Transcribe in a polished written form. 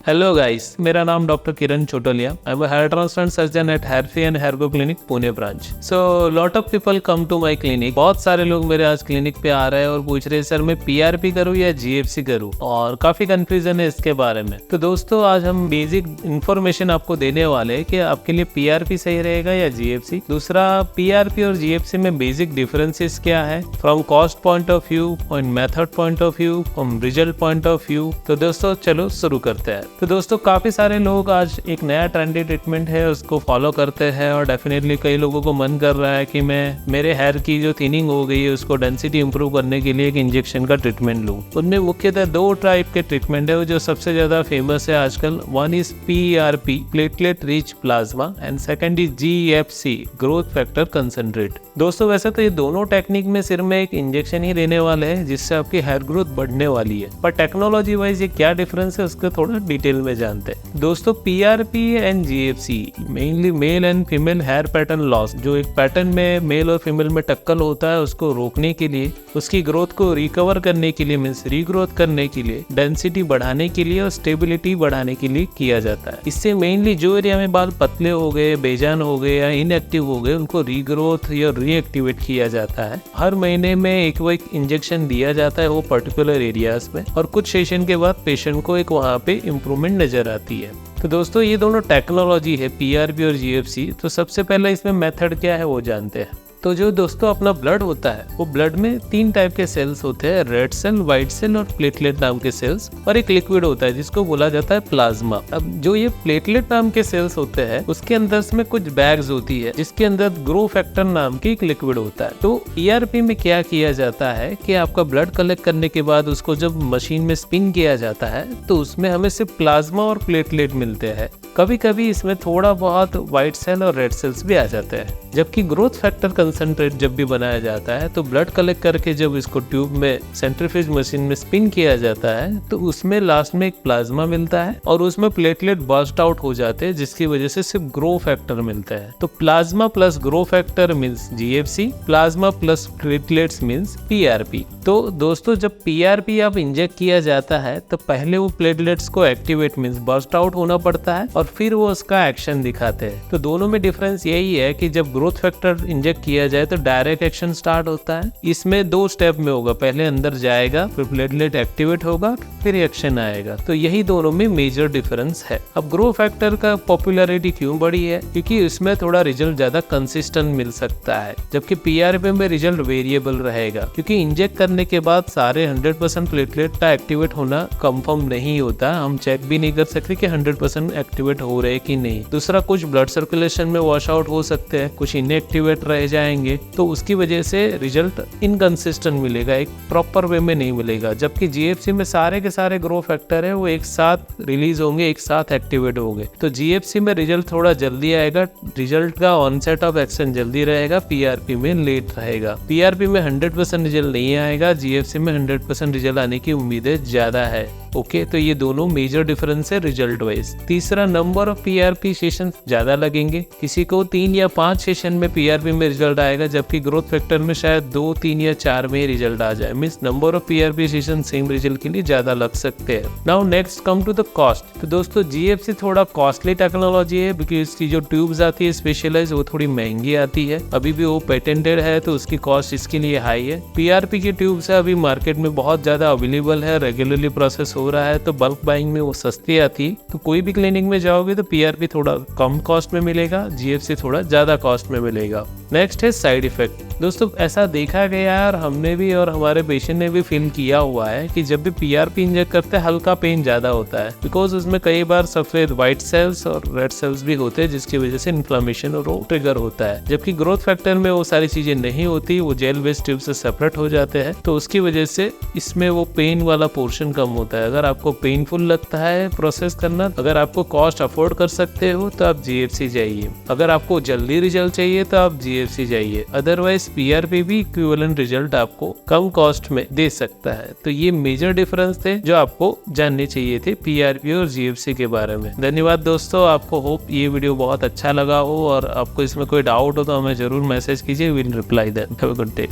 Hello guys, मेरा नाम doctor Kiran Chotaliya. I am a hair transplant surgeon at Hairfree and Hairgrow clinic Pune branch. So lot of people come to my clinic. बहुत सारे लोग मेरे आज clinic पे आ रहे हैं और पूछ रहे हैं सर मैं पीआरपी करूं या जीएफसी करूं, और काफी कंफ्यूजन है इसके बारे में। तो दोस्तों आज हम बेसिक इन्फॉर्मेशन आपको देने वाले हैं कि आपके लिए पीआरपी सही रहेगा या जीएफसी। दूसरा, पीआरपी और जीएफसी में बेसिक डिफरेंसेस क्या है from cost point of view और method point of view, from result point of view. तो दोस्तों चलो शुरू करते हैं। तो दोस्तों काफी सारे लोग आज एक नया ट्रेंडी ट्रीटमेंट है उसको फॉलो करते हैं, और डेफिनेटली कई लोगों को मन कर रहा है कि मैं मेरे हेयर की जो थिनिंग हो गई है उसको डेंसिटी इंप्रूव करने के लिए एक इंजेक्शन का ट्रीटमेंट लूं। उनमें मुख्यतः दो टाइप के ट्रीटमेंट है जो सबसे ज्यादा फेमस है आजकल। One is PRP, platelet rich plasma, and second is GFC, growth factor concentrate. दोस्तों वैसे तो ये दोनों टेक्निक में सिर में एक इंजेक्शन ही देने वाले हैं जिससे आपकी हेयर ग्रोथ बढ़ने वाली है, पर टेक्नोलॉजी वाइज ये क्या डिफरेंस है उसको थोड़ा डिटेल में जानते हैं। दोस्तों PRP and GFC mainly male and female hair pattern loss, जो एक पैटर्न में मेल और फीमेल में टक्कर होता है उसको रोकने के लिए, उसकी ग्रोथ को रिकवर करने के लिए, मींस रीग्रोथ करने के लिए, डेंसिटी बढ़ाने के लिए और स्टेबिलिटी बढ़ाने के लिए किया जाता है। इससे मेनली जो एरिया में बाल पतले हो गए, बेजान हो गए या इनएक्टिव हो गए उनको रीग्रोथ या रीएक्टिवेट किया जाता है। हर महीने में एक इंजेक्शन दिया जाता है वो पर्टिकुलर एरियाज में, और कुछ सेशन के बाद पेशेंट को एक वहाँ पे इम्प्रूवमेंट नजर आती है। तो दोस्तों ये दोनों टेक्नोलॉजी है पीआरपी और जीएफसी। तो सबसे पहले इसमें मेथड क्या है वो जानते हैं। तो जो दोस्तों अपना ब्लड होता है वो ब्लड में तीन टाइप के सेल्स होते हैं, रेड सेल, व्हाइट सेल और प्लेटलेट नाम के सेल्स, और एक लिक्विड होता है जिसको बोला जाता है प्लाज्मा। अब जो ये प्लेटलेट नाम के सेल्स होते हैं उसके अंदर में कुछ बैग्स होती है जिसके अंदर ग्रो फैक्टर नाम की एक लिक्विड होता है। तो पीआरपी में क्या किया जाता है कि आपका ब्लड कलेक्ट करने के बाद उसको जब मशीन में स्पिन किया जाता है तो उसमें हमें सिर्फ प्लाज्मा और प्लेटलेट मिलते हैं। कभी कभी इसमें थोड़ा बहुत व्हाइट सेल और रेड सेल्स भी आ जाते हैं। जबकि ग्रोथ फैक्टर कंसंट्रेट जब भी बनाया जाता है तो ब्लड कलेक्ट करके जब इसको ट्यूब में सेंट्रीफ्यूज मशीन में स्पिन किया जाता है तो उसमें लास्ट में एक प्लाज्मा मिलता है और उसमें प्लेटलेट बर्स्ट आउट हो जाते हैं जिसकी वजह से सिर्फ ग्रो फैक्टर मिलता है। तो plasma plus grow factor means GFC, plasma plus platelets means PRP. तो दोस्तों जब पीआरपी आप इंजेक्ट किया जाता है तो पहले वो प्लेटलेट्स को एक्टिवेट मीन्स बर्स्ट आउट होना पड़ता है और फिर वो उसका एक्शन दिखाते हैं। तो दोनों में डिफरेंस यही है कि जब ग्रोथ फैक्टर इंजेक्ट किया जाए तो डायरेक्ट एक्शन स्टार्ट होता है। इसमें दो स्टेप में होगा, पहले अंदर जाएगा फिर प्लेटलेट एक्टिवेट होगा फिर एक्शन आएगा। तो यही दोनों में मेजर डिफरेंस है। अब ग्रो फैक्टर का पॉपुलैरिटी क्यों बढ़ी है? क्योंकि इसमें थोड़ा रिजल्ट ज्यादा कंसिस्टेंट मिल सकता है, जबकि पीआरपी में रिजल्ट वेरिएबल रहेगा क्योंकि इंजेक्ट करने के बाद सारे 100% प्लेटलेट का एक्टिवेट होना कंफर्म नहीं होता। हम चेक भी नहीं कर सकते कि 100% एक्टिवेट हो रहे कि नहीं। दूसरा, कुछ ब्लड सर्कुलेशन में वॉश आउट हो सकते हैं, कुछ इनएक्टिवेट रह जाएंगे, तो उसकी वजह से रिजल्ट इनकंसिस्टेंट मिलेगा, एक प्रॉपर वे में नहीं मिलेगा। जबकि जीएफसी में सारे के सारे ग्रो फैक्टर है वो एक साथ रिलीज होंगे, एक साथ एक्टिवेट होंगे। तो जीएफसी में रिजल्ट थोड़ा जल्दी आएगा, रिजल्ट का ऑनसेट ऑफ एक्शन जल्दी रहेगा, पीआरपी में लेट रहेगा। पीआरपी में 100% रिजल्ट नहीं आएगा, जीएफसी में 100% रिजल्ट आने की उम्मीदें ज्यादा है। ओके, तो ये दोनों मेजर डिफरेंस है रिजल्ट वाइज। तीसरा, नंबर ऑफ पीआरपी सेशन ज्यादा लगेंगे। किसी को 3 या 5 सेशन में पीआरपी में रिजल्ट आएगा, जबकि ग्रोथ फैक्टर में शायद 2, 3 या 4 में रिजल्ट आ जाए। Means number of PRP session same result के लिए ज्यादा लग सकते हैं। Now next come to the cost. तो दोस्तों जीएफसी थोड़ा कॉस्टली टेक्नोलॉजी है क्योंकि इसकी जो ट्यूब्स आती है स्पेशलाइज वो थोड़ी महंगी आती है। अभी भी वो पेटेंटेड है तो उसकी कॉस्ट इसके लिए हाई है। पीआरपी की ट्यूब्स अभी मार्केट में बहुत ज्यादा अवेलेबल है, रेगुलरली प्रोसेस हो रहा है, तो बल्क बाइंग में वो सस्ती आती है। तो कोई भी क्लिनिक में जाओगे तो पीआरपी थोड़ा कम कॉस्ट में मिलेगा, जीएफसी थोड़ा ज्यादा कॉस्ट में मिलेगा। नेक्स्ट है साइड इफेक्ट। दोस्तों ऐसा देखा गया है और हमने भी और हमारे पेशेंट ने भी फील किया हुआ है कि जब भी पीआरपी इंजेक्ट करते हैं हल्का पेन ज्यादा होता है, बिकॉज उसमें कई बार सफेद व्हाइट सेल्स और रेड सेल्स भी होते हैं जिसकी वजह से इन्फ्लेमेशन और वो ट्रिगर होता है। जबकि ग्रोथ फैक्टर में वो सारी चीजें नहीं होती, वो जेल बेस्ड ट्यूब से सेपरेट हो जाते हैं, तो उसकी वजह से इसमें वो पेन वाला पोर्शन कम होता है। अगर आपको पेनफुल लगता है प्रोसेस करना, अगर आपको कॉस्ट अफोर्ड कर सकते हो तो आप जीएफसी जाइए, अगर आपको जल्दी रिजल्ट चाहिए तो आप जीएफसी जाइए। अदरवाइज पीआरपी भी इक्विवेलेंट रिजल्ट आपको कम कॉस्ट में दे सकता है। तो ये मेजर डिफरेंस थे जो आपको जानने चाहिए थे पीआरपी और जीएफसी के बारे में। धन्यवाद दोस्तों, आपको होप ये वीडियो बहुत अच्छा लगा हो, और आपको इसमें कोई डाउट हो तो हमें जरूर मैसेज कीजिए, will reply them. Have a good day.